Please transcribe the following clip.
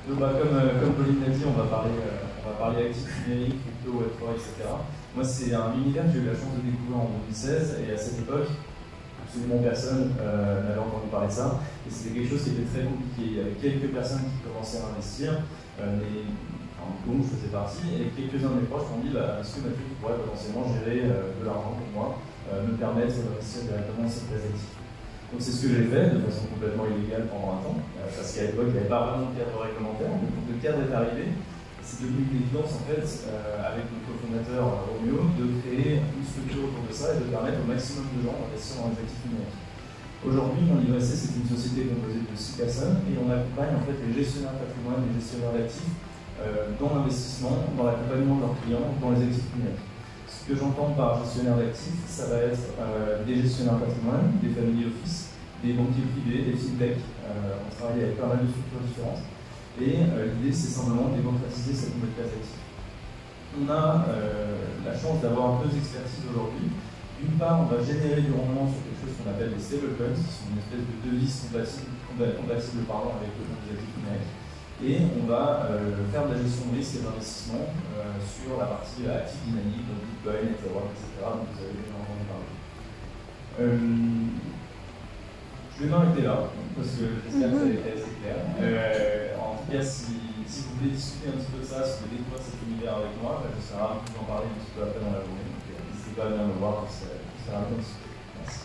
Comme Pauline l'a dit, on va parler actifs numériques, crypto, Web3, etc. Moi, c'est un univers que j'ai eu la chance de découvrir en 2016, et à cette époque, absolument personne n'avait entendu parler de ça. Et c'était quelque chose qui était très compliqué. Il y avait quelques personnes qui commençaient à investir, mais dont je faisais partie, et quelques-uns de mes proches m'ont dit est-ce que Mathieu, tu pourrais potentiellement gérer de l'argent pour moi, me permettre d'investir directement dans cette classe d'actifs. Donc c'est ce que j'ai fait de façon complètement illégale pendant un temps, parce qu'à l'époque, il n'y avait pas vraiment de cadre réglementaire. Donc le cadre est arrivé. C'est devenu une évidence en fait, avec mon cofondateur Romeo, de créer une structure autour de ça et de permettre au maximum de gens d'investir dans les actifs numériques. Aujourd'hui, mon IVC, c'est une société composée de 6 personnes et on accompagne en fait les gestionnaires de patrimoine, les gestionnaires d'actifs dans l'investissement, dans l'accompagnement de leurs clients, dans les actifs numériques. Ce que j'entends par gestionnaire d'actifs, ça va être des gestionnaires de patrimoine, des family office, des banquiers privés, des fintech. On travaille avec pas mal de structures différentes. Et l'idée, c'est simplement de démocratiser cette nouvelle classe d'actifs. On a la chance d'avoir deux expertises aujourd'hui. D'une part, on va générer du rendement sur quelque chose qu'on appelle les stablecoins, qui sont une espèce de devise compatible avec le monde des actifs numériques. Et on va faire de la gestion de risque et d'investissement sur la partie active dynamique, donc Bitcoin, Ethereum, etc. Donc vous avez déjà entendu parler. Je vais m'arrêter là, parce que j'espère que ça a été assez clair. En tout cas, si vous voulez discuter un petit peu de ça, si vous voulez découvrir cet univers avec moi, je serai ravi de vous en parler un petit peu après dans la journée. Donc n'hésitez pas à venir me voir, je serai ravi d'en discuter. Merci.